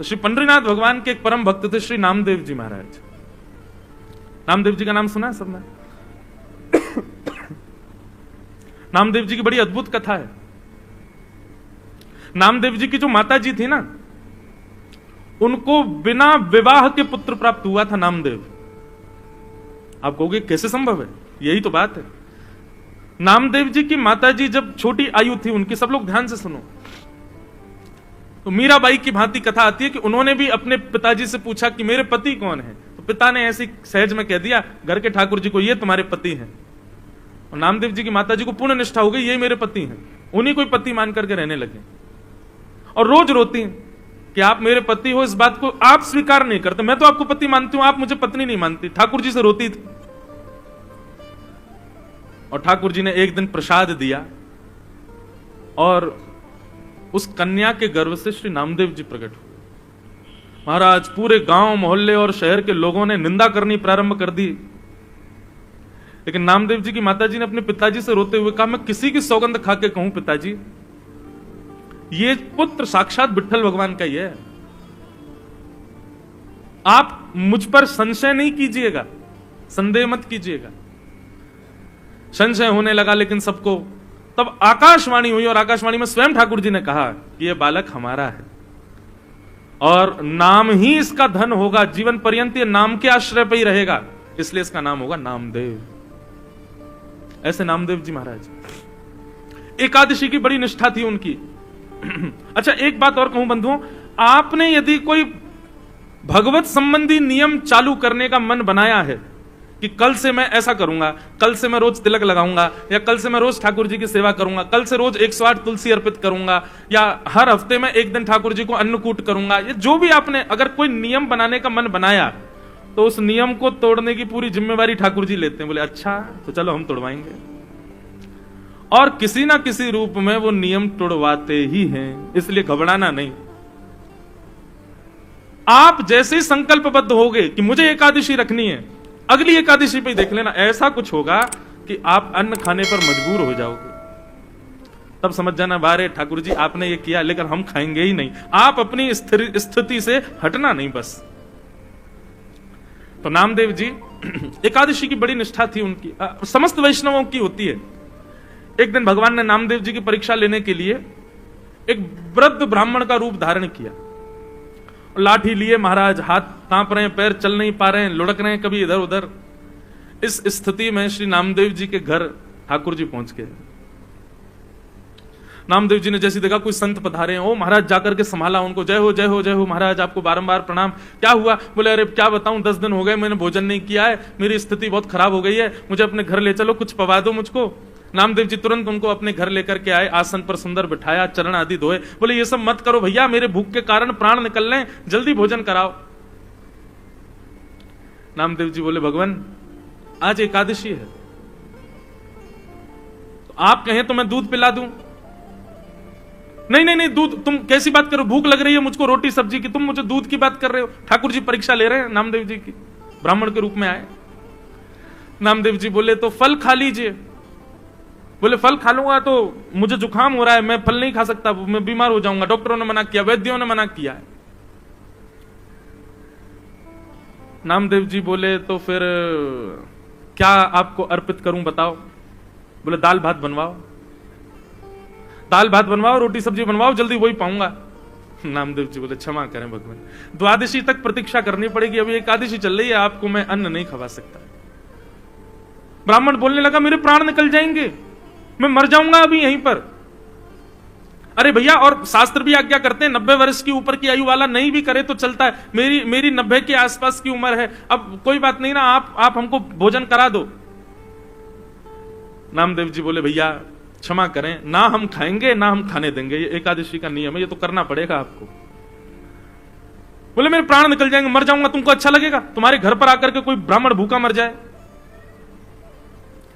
तो श्री पंडरीनाथ भगवान के एक परम भक्त थे श्री नामदेव जी महाराज। नामदेव जी का नाम सुना है सबने? नामदेव जी की बड़ी अद्भुत कथा है। नामदेव जी की जो माता जी थी ना, उनको बिना विवाह के पुत्र प्राप्त हुआ था नामदेव। आप कहोगे कैसे संभव है? यही तो बात है। नामदेव जी की माता जी जब छोटी आयु थी उनकी, सब लोग ध्यान से सुनो, तो मीराबाई की भांति कथा आती है कि उन्होंने भी अपने पिताजी से पूछा कि मेरे पति कौन है, तो पिता ने ऐसी सहज में कह दिया घर के ठाकुर जी को, ये तुम्हारे पति हैं। और नामदेव जी की माता जी को पूर्ण निष्ठा हो गई, ये मेरे पति हैं, उन्हीं कोई पति मान करके रहने लगे। और रोज रोती हैं कि आप मेरे पति हो, इस बात को आप स्वीकार नहीं करते, मैं तो आपको पति मानती हूं, आप मुझे पत्नी नहीं मानती। ठाकुर जी से रोती थी। और ठाकुर जी ने एक दिन प्रसाद दिया और उस कन्या के गर्भ से श्री नामदेव जी प्रकट हुए। महाराज पूरे गांव मोहल्ले और शहर के लोगों ने निंदा करनी प्रारंभ कर दी, लेकिन नामदेव जी की माताजी ने अपने पिताजी से रोते हुए कहा, मैं किसी की सौगंध खा के कहूं पिताजी, ये पुत्र साक्षात विट्ठल भगवान का ही है। आप मुझ पर संशय नहीं कीजिएगा, संदेह मत कीजिएगा। संशय होने लगा लेकिन सबको, तब आकाशवाणी हुई और आकाशवाणी में स्वयं ठाकुर जी ने कहा कि यह बालक हमारा है और नाम ही इसका धन होगा, जीवन पर्यंत ये नाम के आश्रय पर ही रहेगा, इसलिए इसका नाम होगा नामदेव। ऐसे नामदेव जी महाराज। एकादशी की बड़ी निष्ठा थी उनकी। अच्छा एक बात और कहूं बंधुओं, आपने यदि कोई भगवत संबंधी नियम चालू करने का मन बनाया है कि कल से मैं ऐसा करूंगा, कल से मैं रोज तिलक लगाऊंगा, या कल से मैं रोज ठाकुर जी की सेवा करूंगा, कल से रोज 108 तुलसी अर्पित करूंगा, या हर हफ्ते में एक दिन ठाकुर जी को अन्नकूट करूंगा, ये जो भी आपने अगर कोई नियम बनाने का मन बनाया, तो उस नियम को तोड़ने की पूरी जिम्मेवारी ठाकुर जी लेते हैं। बोले अच्छा तो चलो हम तोड़वाएंगे, और किसी ना किसी रूप में वो नियम तोड़वाते ही हैं, इसलिए घबराना नहीं। आप जैसे ही संकल्पबद्ध होगे कि मुझे एकादशी रखनी है, अगली एकादशी पे देख लेना ऐसा कुछ होगा कि आप अन्न खाने पर मजबूर हो जाओगे। तब समझ जाना बारे ठाकुर जी आपने ये किया लेकिन हम खाएंगे ही नहीं। आप अपनी स्थिति से हटना नहीं बस। तो नामदेव जी एकादशी की बड़ी निष्ठा थी उनकी, समस्त वैष्णवों की होती है। एक दिन भगवान ने नामदेव जी की परीक्षा लेने के लिए एक वृद्ध ब्राह्मण का रूप धारण किया। लाठी लिए महाराज, हाथ कांप रहे हैं, पैर चल नहीं पा रहे हैं, लुढ़क रहे हैं कभी इधर उधर। इस स्थिति में श्री नामदेव जी के घर ठाकुर जी पहुंच गए। नामदेव जी ने जैसे देखा कोई संत पधारे हैं, ओ महाराज जाकर के संभाला उनको, जय हो जय हो जय हो महाराज, आपको बारंबार प्रणाम। क्या हुआ? बोले अरे क्या बताऊं, 10 दिन हो गए मैंने भोजन नहीं किया है, मेरी स्थिति बहुत खराब हो गई है, मुझे अपने घर ले चलो, कुछ पवा दो मुझको। नामदेव जी तुरंत उनको अपने घर लेकर के आए, आसन पर सुंदर बिठाया, चरण आदि धोए। बोले ये सब मत करो भैया, मेरे भूख के कारण प्राण निकल रहे हैं, जल्दी भोजन कराओ। नामदेव जी बोले भगवान आज एकादशी है, तो आप कहें तो मैं दूध पिला दूं। नहीं नहीं नहीं, दूध तुम कैसी बात करो, भूख लग रही है मुझको रोटी सब्जी की, तुम मुझे दूध की बात कर रहे हो। ठाकुर जी परीक्षा ले रहे हैं नामदेव जी की, ब्राह्मण के रूप में आए। नामदेव जी बोले तो फल खा लीजिए। बोले फल खा लूंगा तो मुझे जुकाम हो रहा है, मैं फल नहीं खा सकता, मैं बीमार हो जाऊंगा, डॉक्टरों ने मना किया, वैद्यों ने मना किया है। नामदेव जी बोले तो फिर क्या आपको अर्पित करूं बताओ। बोले दाल भात बनवाओ, दाल भात बनवाओ, रोटी सब्जी बनवाओ, जल्दी वही पाऊंगा। नामदेव जी बोले क्षमा करें भगवान, द्वादशी तक प्रतीक्षा करनी पड़ेगी, अभी एकादशी चल रही है, आपको मैं अन्न नहीं खवा सकता। ब्राह्मण बोलने लगा मेरे प्राण निकल जाएंगे, मैं मर जाऊंगा अभी यहीं पर। अरे भैया, और शास्त्र भी आज्ञा करते हैं 90 वर्ष की ऊपर की आयु वाला नहीं भी करे तो चलता है, मेरी 90 के आसपास की उम्र है, अब कोई बात नहीं ना, आप हमको भोजन करा दो। नामदेव जी बोले भैया क्षमा करें, ना हम खाएंगे ना हम खाने देंगे, ये एकादशी का नियम है, ये तो करना पड़ेगा आपको। बोले मेरे प्राण निकल जाएंगे, मर जाऊंगा, तुमको अच्छा लगेगा तुम्हारे घर पर आकर के कोई ब्राह्मण भूखा मर जाए?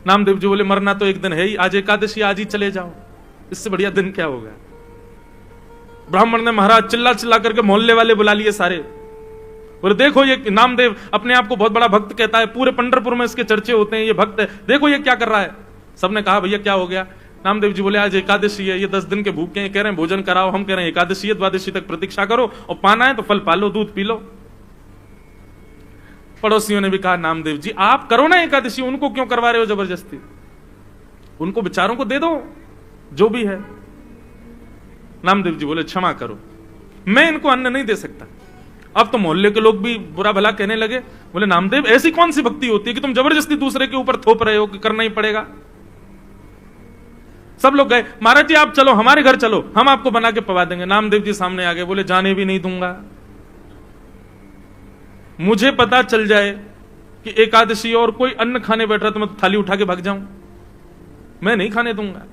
नामदेव जी बोले मरना तो एक दिन है ही, आज एकादशी, आज ही चले जाओ, इससे बढ़िया दिन क्या होगा। ब्राह्मण ने महाराज चिल्ला चिल्ला करके मोहल्ले वाले बुला लिए सारे। बोले देखो ये नामदेव अपने आप को बहुत बड़ा भक्त कहता है, पूरे पंढरपुर में इसके चर्चे होते हैं, ये भक्त है, देखो ये क्या कर रहा है। सबने कहा भैया क्या हो गया? नामदेव जी बोले आज एकादशी है, ये 10 दिन के भूखे हैं, कह रहे हैं भोजन कराओ, हम कह रहे हैं एकादशी है, द्वादशी तक प्रतीक्षा करो, और पाना है तो फल पालो, दूध पी लो। पड़ोसियों ने भी कहा नामदेव जी आप करो ना एकादशी, उनको क्यों करवा रहे हो जबरदस्ती, उनको बेचारों को दे दो जो भी है। नामदेव जी बोले क्षमा करो, मैं इनको अन्न नहीं दे सकता। अब तो मोहल्ले के लोग भी बुरा भला कहने लगे, बोले नामदेव ऐसी कौन सी भक्ति होती है कि तुम जबरदस्ती दूसरे के ऊपर थोप रहे हो कि करना ही पड़ेगा। सब लोग गए, महाराज जी आप चलो हमारे घर चलो, हम आपको बना के पवा देंगे। नामदेव जी सामने आ गए, बोले जाने भी नहीं दूंगा, मुझे पता चल जाए कि एकादशी और कोई अन्न खाने बैठ रहा तो मैं थाली उठा के भाग जाऊं, मैं नहीं खाने दूंगा।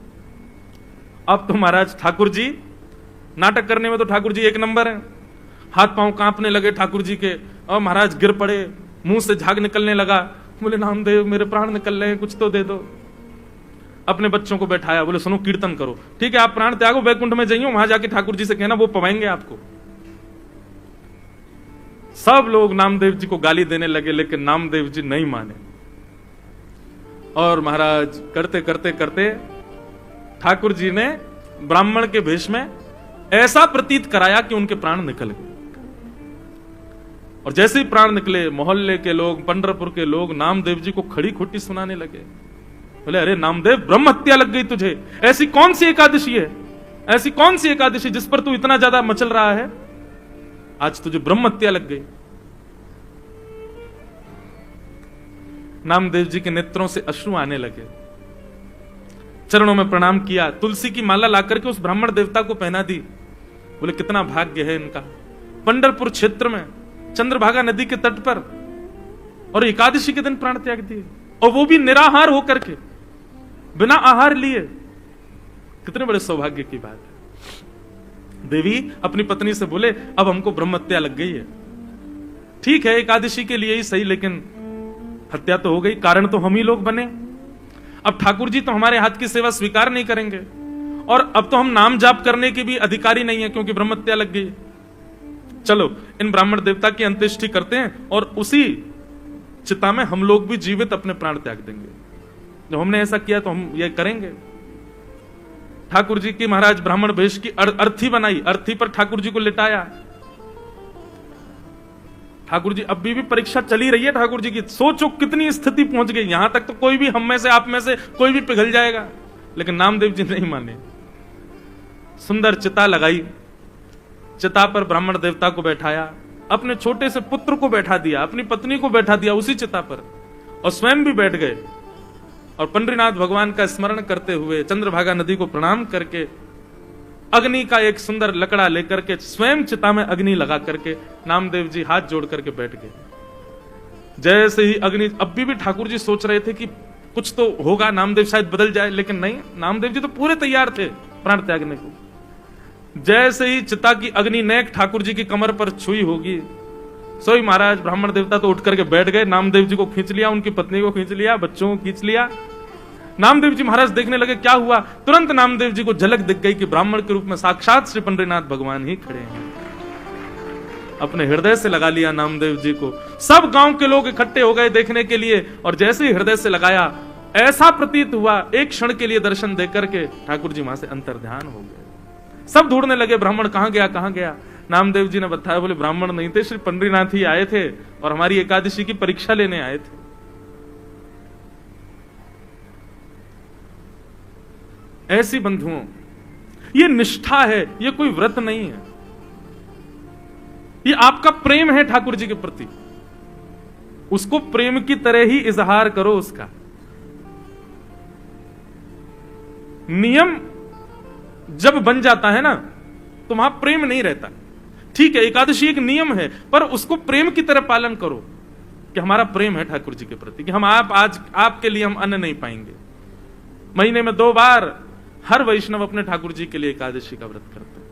अब तो महाराज ठाकुर जी नाटक करने में तो ठाकुर जी एक नंबर है, हाथ पांव कांपने लगे ठाकुर जी के, और महाराज गिर पड़े, मुंह से झाग निकलने लगा। बोले नामदेव मेरे प्राण निकल रहे हैं, कुछ तो दे दो। अपने बच्चों को बैठाया, बोले सुनो कीर्तन करो, ठीक है आप प्राण त्यागो, वैकुंठ में जाइयो, वहां जाके ठाकुर जी से कहना वो पवाएंगे आपको। सब लोग नामदेव जी को गाली देने लगे, लेकिन नामदेव जी नहीं माने, और महाराज करते करते करते ठाकुर जी ने ब्राह्मण के भेष में ऐसा प्रतीत कराया कि उनके प्राण निकल गए। और जैसे ही प्राण निकले, मोहल्ले के लोग, पंढरपुर के लोग नामदेव जी को खड़ी खोटी सुनाने लगे। बोले अरे नामदेव ब्रह्म हत्या लग गई तुझे, ऐसी कौन सी एकादशी है, ऐसी कौन सी एकादशी जिस पर तू इतना ज्यादा मचल रहा है, आज तुझे ब्रह्म हत्या लग गई। नामदेव जी के नेत्रों से अश्रु आने लगे, चरणों में प्रणाम किया, तुलसी की माला लाकर के उस ब्राह्मण देवता को पहना दी। बोले कितना भाग्य है इनका, पंढरपुर क्षेत्र में चंद्रभागा नदी के तट पर, और एकादशी के दिन प्राण त्याग दिए, और वो भी निराहार होकर के, बिना आहार लिए। कितने बड़े सौभाग्य की बात है। देवी अपनी पत्नी से बोले अब हमको ब्रह्म हत्या लग गई है, ठीक है एकादशी के लिए ही सही, लेकिन हत्या तो हो गई, कारण तो हम ही लोग बने। अब ठाकुर जी तो हमारे हाथ की सेवा स्वीकार नहीं करेंगे, और अब तो हम नाम जाप करने के भी अधिकारी नहीं है क्योंकि ब्रह्म हत्या लग गई। चलो इन ब्राह्मण देवता की अंत्येष्टि करते हैं, और उसी चिता में हम लोग भी जीवित अपने प्राण त्याग देंगे। जब हमने ऐसा किया तो हम ये करेंगे। ठाकुर जी की महाराज ब्राह्मण वेश की अर्थी बनाई, अर्थी पर ठाकुर जी को लिटाया। ठाकुर जी अब भी परीक्षा चली रही है ठाकुर जी की, सोचो कितनी स्थिति पहुंच गई, यहां तक तो कोई भी हम में से आप में से कोई भी पिघल जाएगा, लेकिन नामदेव जी नहीं माने। सुंदर चिता लगाई, चिता पर ब्राह्मण देवता को बैठाया, अपने छोटे से पुत्र को बैठा दिया, अपनी पत्नी को बैठा दिया उसी चिता पर, और स्वयं भी बैठ गए, और पंडरीनाथ भगवान का स्मरण करते हुए चंद्रभागा नदी को प्रणाम करके अग्नि का एक सुंदर लकड़ा लेकर के स्वयं चिता में अग्नि लगा करके नामदेव जी हाथ जोड़ करके बैठ गए। जैसे ही अग्नि, अब भी ठाकुर जी सोच रहे थे कि कुछ तो होगा, नामदेव शायद बदल जाए, लेकिन नहीं, नामदेव जी तो पूरे तैयार थे प्राण त्यागने को। जैसे ही चिता की अग्नि नेक ठाकुर जी की कमर पर छुई होगी, सोई महाराज ब्राह्मण देवता तो उठ करके बैठ गए, नामदेव जी को खींच लिया, उनकी पत्नी को खींच लिया, बच्चों को खींच लिया। नामदेव जी महाराज देखने लगे क्या हुआ, तुरंत नामदेव जी को झलक दिख गई कि ब्राह्मण के रूप में साक्षात श्री पंडरीनाथ भगवान ही खड़े हैं। अपने हृदय से लगा लिया नामदेव जी को। सब गांव के लोग इकट्ठे हो गए देखने के लिए, और जैसे ही हृदय से लगाया, ऐसा प्रतीत हुआ एक क्षण के लिए दर्शन देकर के ठाकुर जी वहां से अंतर्ध्यान हो गए। सब ढूंढने लगे ब्राह्मण कहां गया कहां गया। नामदेव जी ने बताया, बोले ब्राह्मण नहीं थे, श्री पंडरीनाथ ही आए थे और हमारी एकादशी की परीक्षा लेने आए थे। ऐसी बंधुओं, ये निष्ठा है, ये कोई व्रत नहीं है, ये आपका प्रेम है ठाकुर जी के प्रति। उसको प्रेम की तरह ही इजहार करो उसका। नियम जब बन जाता है ना तो वहां प्रेम नहीं रहता। ठीक है एकादशी एक नियम है, पर उसको प्रेम की तरह पालन करो कि हमारा प्रेम है ठाकुर जी के प्रति, कि हम आज आपके लिए हम अन्न नहीं पाएंगे। महीने में 2 बार हर वैष्णव अपने ठाकुर जी के लिए एकादशी का व्रत करते हैं।